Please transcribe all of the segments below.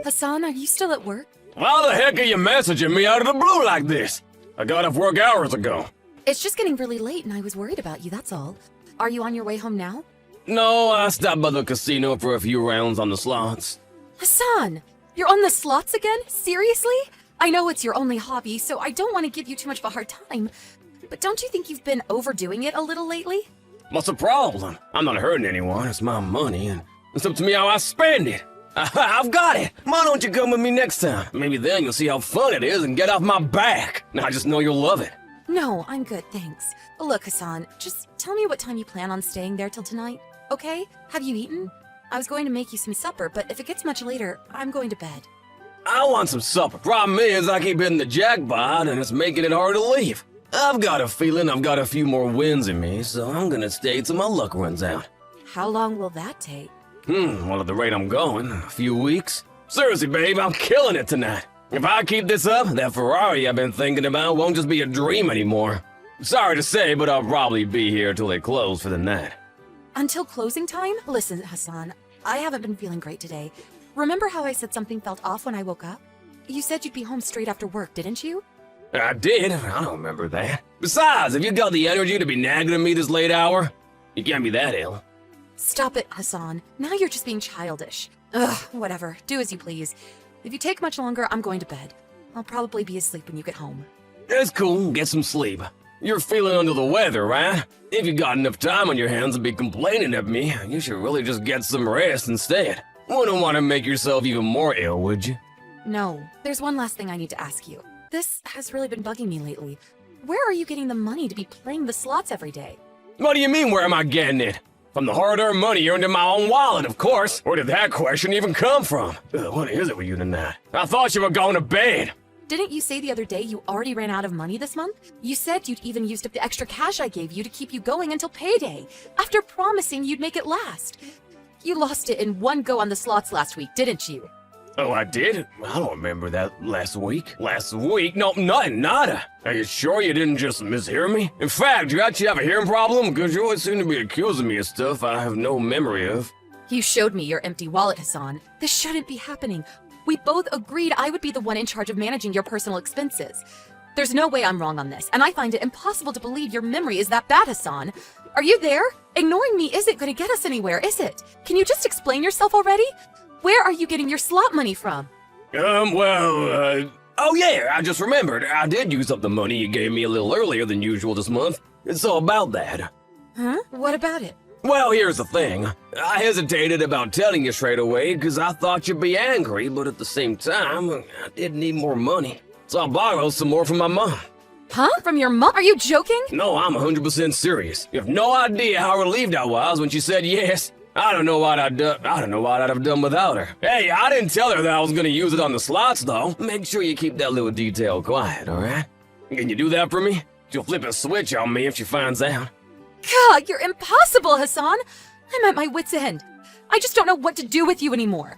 Hassan, are you still at work? Why the heck are you messaging me out of the blue like this? I got off work hours ago. It's just getting really late and I was worried about you, that's all. Are you on your way home now? No, I stopped by the casino for a few rounds on the slots. Hassan, you're on the slots again? Seriously? I know it's your only hobby, so I don't want to give you too much of a hard time. But don't you think you've been overdoing it a little lately? What's the problem? I'm not hurting anyone. It's my money, and it's up to me how I spend it. I've got it. Why don't you come with me next time? Maybe then you'll see how fun it is and get off my back. I just know you'll love it. No, I'm good, thanks. Look, Hassan, just tell me what time you plan on staying there till tonight, okay? Have you eaten? I was going to make you some supper, but if it gets much later, I'm going to bed. I want some supper. Problem is, I keep hitting the jackpot, and it's making it hard to leave. I've got a feeling I've got a few more wins in me, so I'm gonna stay till my luck runs out. How long will that take? Well, at the rate I'm going, a few weeks. Seriously, babe, I'm killing it tonight. If I keep this up, that Ferrari I've been thinking about won't just be a dream anymore. Sorry to say, but I'll probably be here till they close for the night. Until closing time? Listen, Hassan, I haven't been feeling great today. Remember how I said something felt off when I woke up? You said you'd be home straight after work, didn't you? I did. I don't remember that. Besides, have you got the energy to be nagging at me this late hour? You can't be that ill. Stop it, Hassan. Now you're just being childish. Ugh, whatever. Do as you please. If you take much longer, I'm going to bed. I'll probably be asleep when you get home. It's cool. Get some sleep. You're feeling under the weather, right? If you got enough time on your hands to be complaining at me, you should really just get some rest instead. Wouldn't want to make yourself even more ill, would you? No. There's one last thing I need to ask you. This has really been bugging me lately. Where are you getting the money to be playing the slots every day? What do you mean, where am I getting it? From the hard-earned money earned in my own wallet, of course. Where did that question even come from? What is it with you tonight? I thought you were going to bed. Didn't you say the other day you already ran out of money this month? You said you'd even used up the extra cash I gave you to keep you going until payday, after promising you'd make it last. You lost it in one go on the slots last week, didn't you? Oh, I did? I don't remember that last week. Last week? No, nothing, nada. Are you sure you didn't just mishear me? In fact, do you actually have a hearing problem? Because you always seem to be accusing me of stuff I have no memory of. You showed me your empty wallet, Hassan. This shouldn't be happening. We both agreed I would be the one in charge of managing your personal expenses. There's no way I'm wrong on this, and I find it impossible to believe your memory is that bad, Hassan. Are you there? Ignoring me isn't going to get us anywhere, is it? Can you just explain yourself already? Where are you getting your slot money from? Oh yeah, I just remembered. I did use up the money you gave me a little earlier than usual this month. It's all about that. Huh? What about it? Well, here's the thing. I hesitated about telling you straight away because I thought you'd be angry, but at the same time, I did need more money. So I borrowed some more from my mom. Huh? From your mom? Are you joking? No, I'm 100% serious. You have no idea how relieved I was when she said yes. I don't know what I'd have done without her. Hey, I didn't tell her that I was gonna use it on the slots, though. Make sure you keep that little detail quiet, alright? Can you do that for me? She'll flip a switch on me if she finds out. God, you're impossible, Hassan. I'm at my wit's end. I just don't know what to do with you anymore.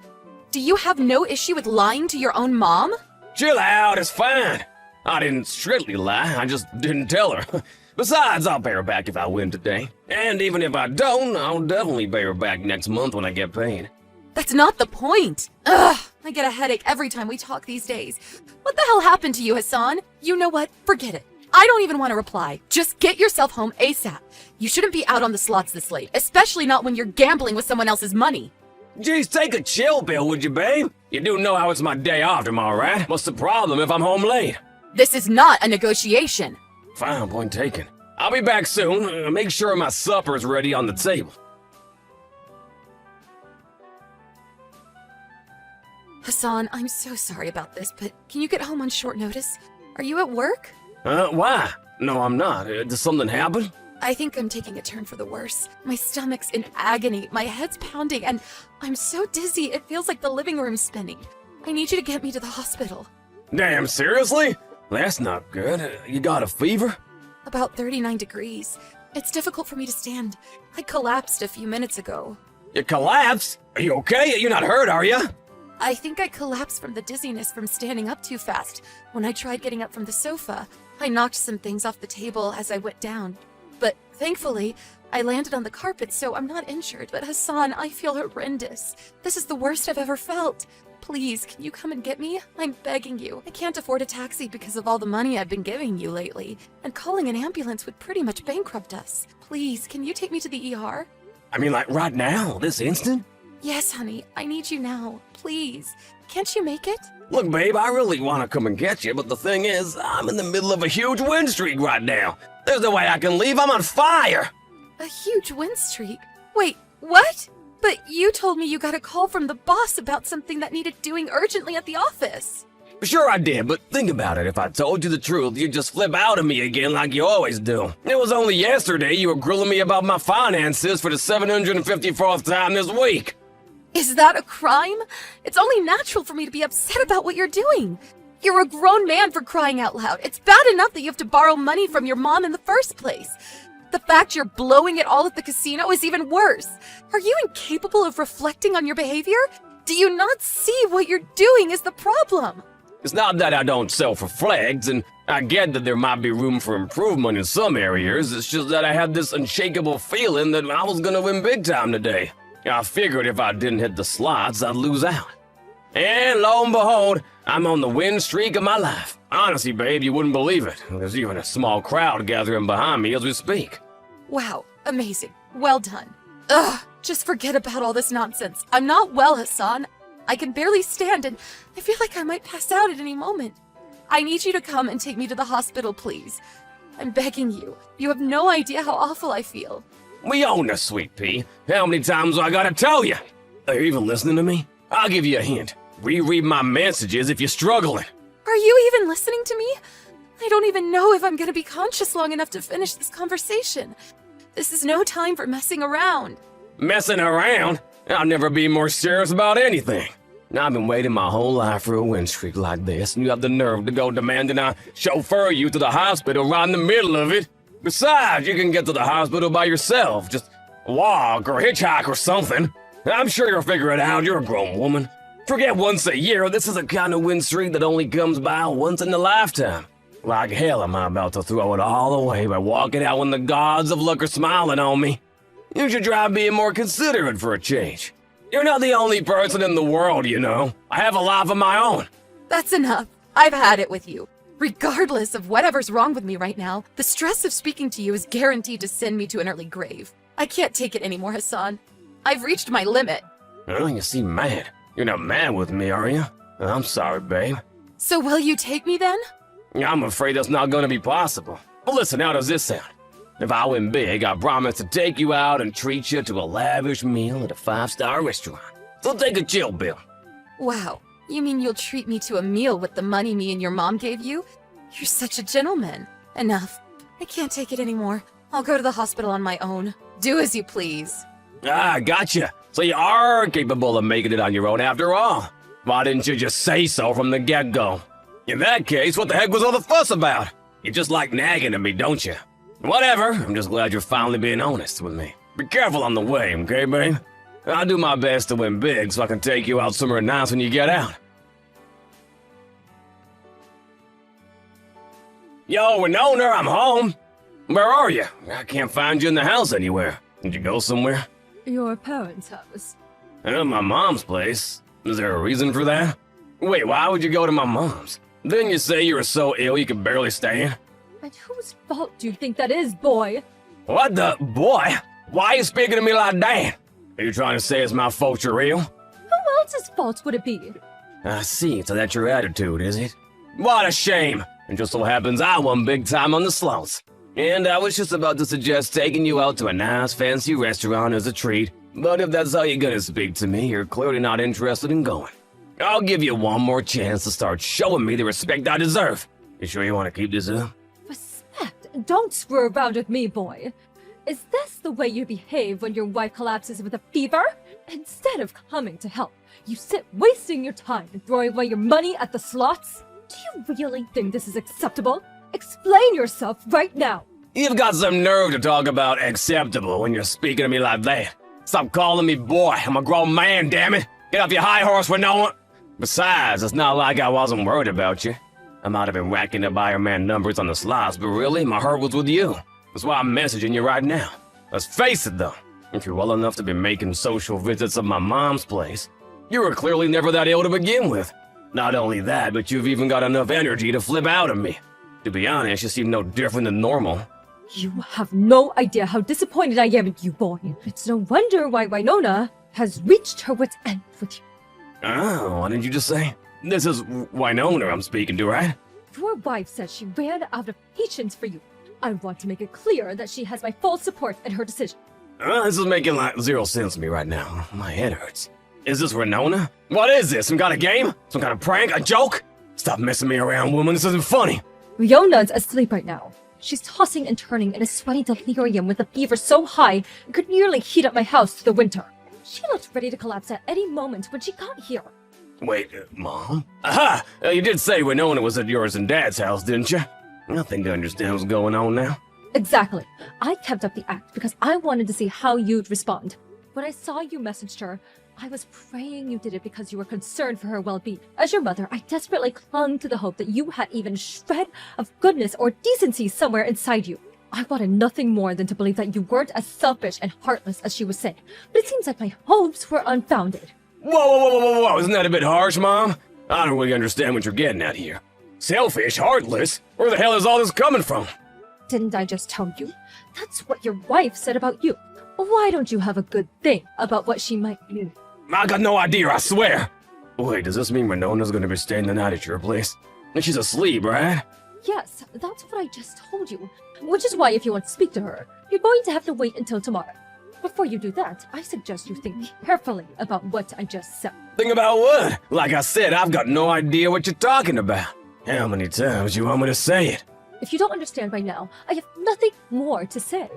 Do you have no issue with lying to your own mom? Chill out, it's fine. I didn't strictly lie, I just didn't tell her. Besides, I'll pay her back if I win today. And even if I don't, I'll definitely pay her back next month when I get paid. That's not the point. Ugh, I get a headache every time we talk these days. What the hell happened to you, Hassan? You know what? Forget it. I don't even want to reply. Just get yourself home ASAP. You shouldn't be out on the slots this late, especially not when you're gambling with someone else's money. Jeez, take a chill pill, would you, babe? You do know how it's my day off tomorrow, right? What's the problem if I'm home late? This is not a negotiation. Fine, point taken. I'll be back soon. Make sure my supper's ready on the table. Hassan, I'm so sorry about this, but can you get home on short notice? Are you at work? Why? No, I'm not. Does something happen? I think I'm taking a turn for the worse. My stomach's in agony, my head's pounding, and I'm so dizzy it feels like the living room's spinning. I need you to get me to the hospital. Damn, seriously? That's not good. You got a fever? About 39 degrees. It's difficult for me to stand. I collapsed a few minutes ago. You collapsed? Are you okay? You're not hurt, are you? I think I collapsed from the dizziness from standing up too fast. When I tried getting up from the sofa, I knocked some things off the table as I went down. But thankfully, I landed on the carpet, so I'm not injured. But Hassan, I feel horrendous. This is the worst I've ever felt. Please, can you come and get me? I'm begging you. I can't afford a taxi because of all the money I've been giving you lately, and calling an ambulance would pretty much bankrupt us. Please, can you take me to the ER? I mean, like right now, this instant? Yes, honey, I need you now. Please. Can't you make it? Look, babe, I really want to come and get you, but the thing is, I'm in the middle of a huge wind streak right now. There's no way I can leave. I'm on fire. A huge wind streak? Wait, what? But you told me you got a call from the boss about something that needed doing urgently at the office. Sure I did, but think about it. If I told you the truth, you'd just flip out at me again like you always do. It was only yesterday you were grilling me about my finances for the 754th time this week. Is that a crime? It's only natural for me to be upset about what you're doing. You're a grown man, for crying out loud. It's bad enough that you have to borrow money from your mom in the first place. The fact you're blowing it all at the casino is even worse. Are you incapable of reflecting on your behavior? Do you not see what you're doing is the problem? It's not that I don't self-reflect, and I get that there might be room for improvement in some areas. It's just that I had this unshakable feeling that I was gonna win big time today. I figured if I didn't hit the slots, I'd lose out. And lo and behold, I'm on the win streak of my life. Honestly, babe, you wouldn't believe it. There's even a small crowd gathering behind me as we speak. Wow, amazing. Well done. Ugh, just forget about all this nonsense. I'm not well, Hassan. I can barely stand and I feel like I might pass out at any moment. I need you to come and take me to the hospital, please. I'm begging you. You have no idea how awful I feel. We own this, Sweet Pea. How many times do I gotta tell you? Are you even listening to me? I'll give you a hint. Reread my messages if you're struggling. Are you even listening to me? I don't even know if I'm gonna be conscious long enough to finish this conversation. This is no time for messing around. Messing around? I'll never be more serious about anything. I've been waiting my whole life for a win streak like this, and you have the nerve to go demanding I chauffeur you to the hospital right in the middle of it. Besides, you can get to the hospital by yourself. Just walk or hitchhike or something. I'm sure you'll figure it out. You're a grown woman. Forget once a year. This is a kind of win streak that only comes by once in a lifetime. Like hell am I about to throw it all away by walking out when the gods of luck are smiling on me. You should try being more considerate for a change. You're not the only person in the world, you know. I have a life of my own. That's enough. I've had it with you. Regardless of whatever's wrong with me right now, the stress of speaking to you is guaranteed to send me to an early grave. I can't take it anymore, Hassan. I've reached my limit. Oh, you seem mad. You're not mad with me, are you? I'm sorry, babe. So will you take me then? I'm afraid that's not gonna be possible. But listen, how does this sound? If I win big, I promise to take you out and treat you to a lavish meal at a 5-star restaurant. So take a chill bill. Wow, you mean you'll treat me to a meal with the money me and your mom gave you? You're such a gentleman. Enough. I can't take it anymore. I'll go to the hospital on my own. Do as you please. Ah, gotcha. So you are capable of making it on your own after all. Why didn't you just say so from the get-go? In that case, what the heck was all the fuss about? You just like nagging at me, don't you? Whatever, I'm just glad you're finally being honest with me. Be careful on the way, okay, babe? I'll do my best to win big so I can take you out somewhere nice when you get out. Yo, Winona, I'm home. Where are you? I can't find you in the house anywhere. Did you go somewhere? Your parents' house. My mom's place. Is there a reason for that? Wait, why would you go to my mom's? Didn't you say you were so ill you could barely stand? And whose fault do you think that is, boy? What the? Boy? Why are you speaking to me like that? Are you trying to say it's my fault you're ill? Who else's fault would it be? I see, so that's your attitude, is it? What a shame! It just so happens I won big time on the slots. And I was just about to suggest taking you out to a nice fancy restaurant as a treat, but if that's how you're gonna speak to me, you're clearly not interested in going. I'll give you one more chance to start showing me the respect I deserve. You sure you want to keep this up? Respect? Don't screw around with me, boy. Is this the way you behave when your wife collapses with a fever? Instead of coming to help, you sit wasting your time and throwing away your money at the slots? Do you really think this is acceptable? Explain yourself right now. You've got some nerve to talk about acceptable when you're speaking to me like that. Stop calling me boy. I'm a grown man, damn it. Get off your high horse, Winona. Besides, it's not like I wasn't worried about you. I might have been racking up Iron Man numbers on the slots, but really, my heart was with you. That's why I'm messaging you right now. Let's face it, though. If you're well enough to be making social visits at my mom's place, You were clearly never that ill to begin with. Not only that, but you've even got enough energy to flip out at me. To be honest, you seem no different than normal. You have no idea how disappointed I am in you, boy. It's no wonder why Winona has reached her wit's end with you. Oh, what did you just say? This is Winona I'm speaking to, right? Your wife says she ran out of patience for you. I want to make it clear that she has my full support in her decision. This is making like zero sense to me right now. My head hurts. Is this Winona? What is this? Some kind of game? Some kind of prank? A joke? Stop messing me around, woman. This isn't funny. Riona's asleep right now. She's tossing and turning in a sweaty delirium with a fever so high it could nearly heat up my house through the winter. She looked ready to collapse at any moment when she got here. Wait, Mom? Aha! You did say Winona was at yours and Dad's house, didn't you? I think I understand what's going on now. Exactly. I kept up the act because I wanted to see how you'd respond. When I saw you messaged her, I was praying you did it because you were concerned for her well-being. As your mother, I desperately clung to the hope that you had even a shred of goodness or decency somewhere inside you. I wanted nothing more than to believe that you weren't as selfish and heartless as she was saying, but it seems like my hopes were unfounded. Whoa, isn't that a bit harsh, Mom? I don't really understand what you're getting at here. Selfish, heartless? Where the hell is all this coming from? Didn't I just tell you? That's what your wife said about you. Why don't you have a good thing about what she might mean? I got no idea, I swear. Wait, does this mean Winona's gonna be staying the night at your place? And she's asleep, right? Yes, that's what I just told you. Which is why if you want to speak to her, you're going to have to wait until tomorrow. Before you do that, I suggest you think carefully about what I just said. Think about what? Like I said, I've got no idea what you're talking about. How many times you want me to say it? If you don't understand by now, I have nothing more to say.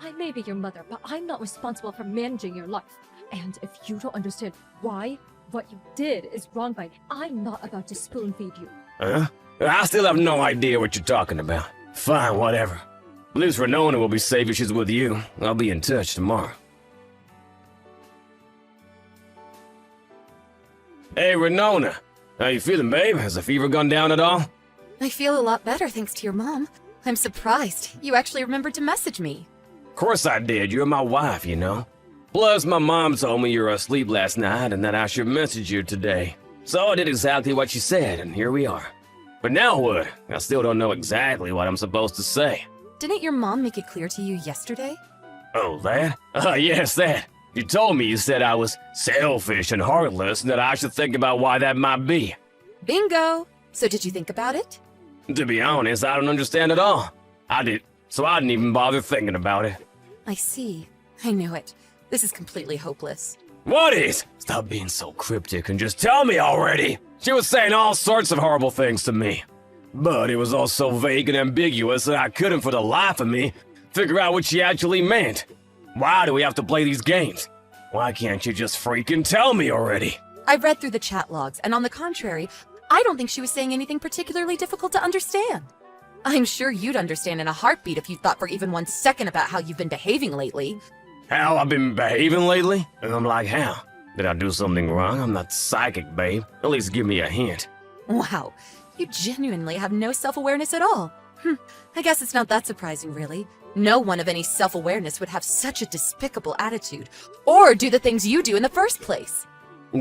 I may be your mother, but I'm not responsible for managing your life. And if you don't understand why what you did is wrong by I'm not about to spoon feed you. Huh? I still have no idea what you're talking about. Fine, whatever. At least Winona will be safe if she's with you. I'll be in touch tomorrow. Hey, Winona. How you feeling, babe? Has the fever gone down at all? I feel a lot better thanks to your mom. I'm surprised. You actually remembered to message me. Of course I did. You're my wife, you know. Plus, my mom told me you were asleep last night and that I should message you today. So I did exactly what she said, and here we are. But now what? I still don't know exactly what I'm supposed to say. Didn't your mom make it clear to you yesterday? Oh, that? Yes, that. You told me you said I was selfish and heartless and that I should think about why that might be. Bingo! So did you think about it? To be honest, I don't understand at all. I didn't even bother thinking about it. I see. I knew it. This is completely hopeless. What is? Stop being so cryptic and just tell me already. She was saying all sorts of horrible things to me. But it was all so vague and ambiguous that I couldn't for the life of me figure out what she actually meant. Why do we have to play these games? Why can't you just freaking tell me already? I read through the chat logs, and on the contrary, I don't think she was saying anything particularly difficult to understand. I'm sure you'd understand in a heartbeat if you thought for even 1 second about how you've been behaving lately. How I've been behaving lately? And I'm like, how? Did I do something wrong? I'm not psychic, babe. At least give me a hint. Wow, you genuinely have no self-awareness at all. I guess it's not that surprising, really. No one of any self-awareness would have such a despicable attitude, or do the things you do in the first place.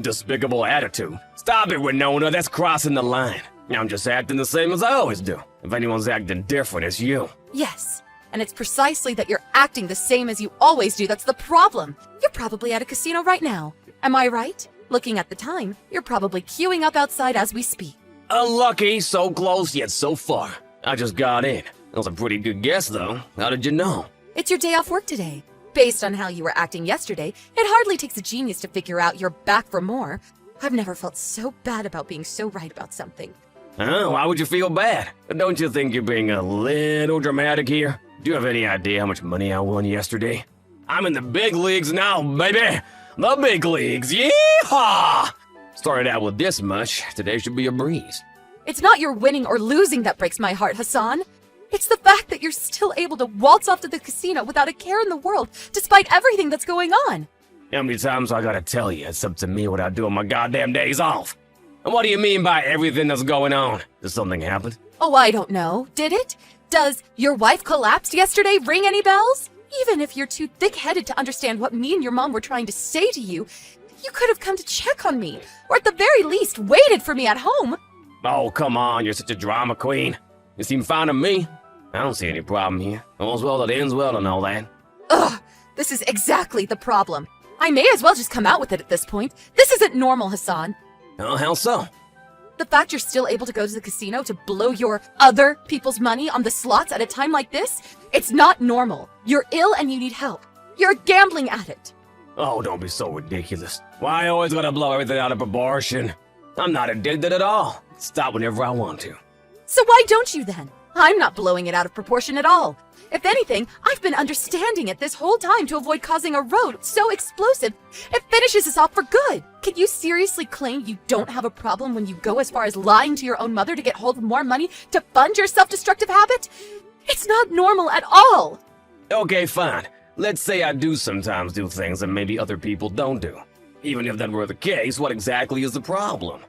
Despicable attitude. Stop it, Winona. That's crossing the line. I'm just acting the same as I always do. If anyone's acting different, it's you. Yes, and it's precisely that you're acting the same as you always do that's the problem. You're probably at a casino right now. Am I right? Looking at the time, you're probably queuing up outside as we speak. Unlucky, so close yet so far. I just got in. That was a pretty good guess, though. How did you know? It's your day off work today. Based on how you were acting yesterday, it hardly takes a genius to figure out you're back for more. I've never felt so bad about being so right about something. Oh, why would you feel bad? Don't you think you're being a little dramatic here? Do you have any idea how much money I won yesterday? I'm in the big leagues now, baby! The big leagues, yeehaw! Started out with this much, today should be a breeze. It's not your winning or losing that breaks my heart, Hassan. It's the fact that you're still able to waltz off to the casino without a care in the world, despite everything that's going on. How many times I gotta tell you it's up to me what I do on my goddamn days off? And what do you mean by everything that's going on? Did something happen? Oh, I don't know. Did it? Does your wife collapsed yesterday ring any bells? Even if you're too thick-headed to understand what me and your mom were trying to say to you, You could have come to check on me, or at the very least, waited for me at home. Oh, come on, you're such a drama queen. You seem fine to me. I don't see any problem here. All's well that ends well and all that. Ugh, this is exactly the problem. I may as well just come out with it at this point. This isn't normal, Hassan. Oh, how so? The fact you're still able to go to the casino to blow your other people's money on the slots at a time like this, it's not normal. You're ill and you need help. You're a gambling addict. Oh, don't be so ridiculous. Why I always gotta blow everything out of proportion? I'm not addicted at all. Stop whenever I want to. So why don't you then? I'm not blowing it out of proportion at all. If anything, I've been understanding it this whole time to avoid causing a road so explosive it finishes us off for good. Can you seriously claim you don't have a problem when you go as far as lying to your own mother to get hold of more money to fund your self-destructive habit? It's not normal at all. Okay, fine. Let's say I do sometimes do things that maybe other people don't do. Even if that were the case, what exactly is the problem?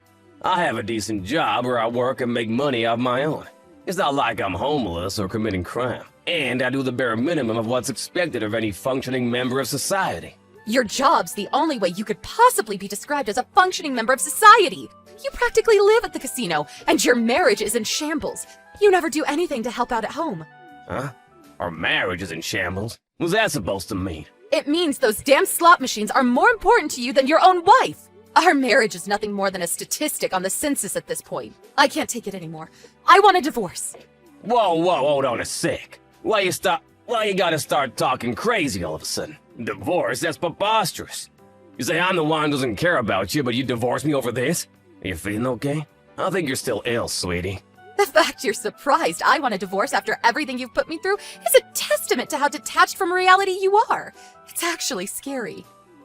I have a decent job where I work and make money of my own. It's not like I'm homeless or committing crime. And I do the bare minimum of what's expected of any functioning member of society. Your job's the only way you could possibly be described as a functioning member of society. You practically live at the casino, and your marriage is in shambles. You never do anything to help out at home. Huh? Our marriage is in shambles? What's that supposed to mean? It means those damn slot machines are more important to you than your own wife. Our marriage is nothing more than a statistic on the census at this point. I can't take it anymore. I want a divorce. Whoa, hold on a sec. Why you gotta start talking crazy all of a sudden? Divorce? That's preposterous. You say I'm the one who doesn't care about you, but you divorce me over this? Are you feeling okay? I think you're still ill, sweetie. The fact you're surprised I want a divorce after everything you've put me through is a testament to how detached from reality you are. It's actually scary.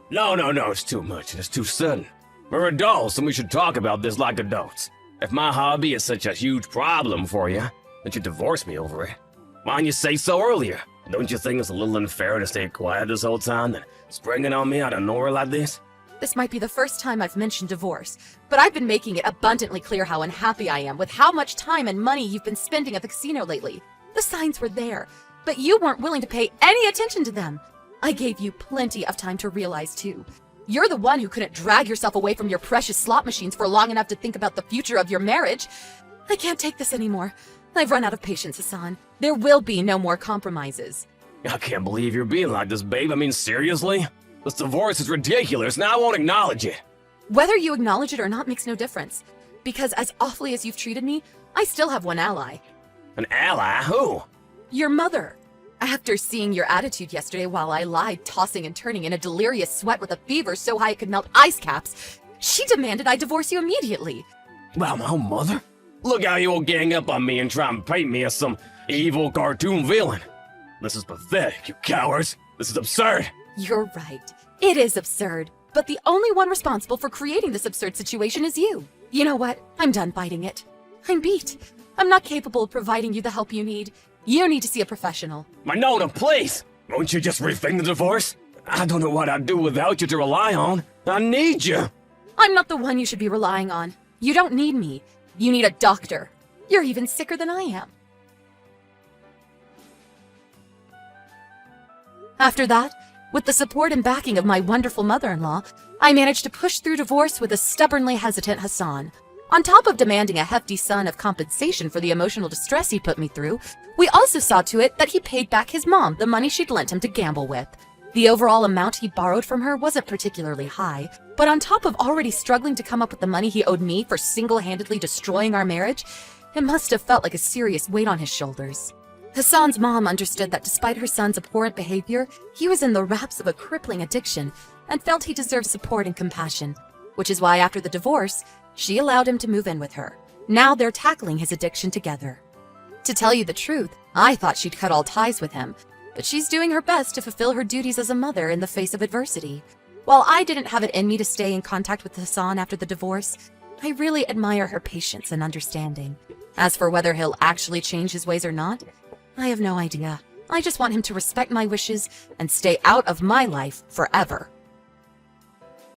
No, it's too much and it's too sudden. We're adults and we should talk about this like adults. If my hobby is such a huge problem for you, that you divorce me over it. Why didn't you say so earlier? Don't you think it's a little unfair to stay quiet this whole time than springing on me out of nowhere like this? This might be the first time I've mentioned divorce, but I've been making it abundantly clear how unhappy I am with how much time and money you've been spending at the casino lately. The signs were there, but you weren't willing to pay any attention to them. I gave you plenty of time to realize too. You're the one who couldn't drag yourself away from your precious slot machines for long enough to think about the future of your marriage. I can't take this anymore. I've run out of patience, Hassan. There will be no more compromises. I can't believe you're being like this, babe. I mean, seriously? This divorce is ridiculous, and I won't acknowledge it. Whether you acknowledge it or not makes no difference. Because as awfully as you've treated me, I still have one ally. An ally? Who? Your mother. After seeing your attitude yesterday while I lied, tossing and turning in a delirious sweat with a fever so high it could melt ice caps, she demanded I divorce you immediately. Wow, my own mother? Look how you will gang up on me and try and paint me as some evil cartoon villain. This is pathetic, you cowards. This is absurd. You're right. It is absurd. But the only one responsible for creating this absurd situation is you. You know what? I'm done fighting it. I'm beat. I'm not capable of providing you the help you need. You need to see a professional. Nona, please! Won't you just rethink the divorce? I don't know what I'd do without you to rely on. I need you. I'm not the one you should be relying on. You don't need me. You need a doctor. You're even sicker than I am. After that, with the support and backing of my wonderful mother-in-law, I managed to push through divorce with a stubbornly hesitant Hassan. On top of demanding a hefty sum of compensation for the emotional distress he put me through, we also saw to it that he paid back his mom the money she'd lent him to gamble with. The overall amount he borrowed from her wasn't particularly high, but on top of already struggling to come up with the money he owed me for single-handedly destroying our marriage, it must have felt like a serious weight on his shoulders. Hassan's mom understood that despite her son's abhorrent behavior, he was in the wraps of a crippling addiction and felt he deserved support and compassion, which is why after the divorce, she allowed him to move in with her. Now they're tackling his addiction together. To tell you the truth, I thought she'd cut all ties with him, but she's doing her best to fulfill her duties as a mother in the face of adversity. While I didn't have it in me to stay in contact with Hassan after the divorce, I really admire her patience and understanding. As for whether he'll actually change his ways or not, I have no idea. I just want him to respect my wishes and stay out of my life forever.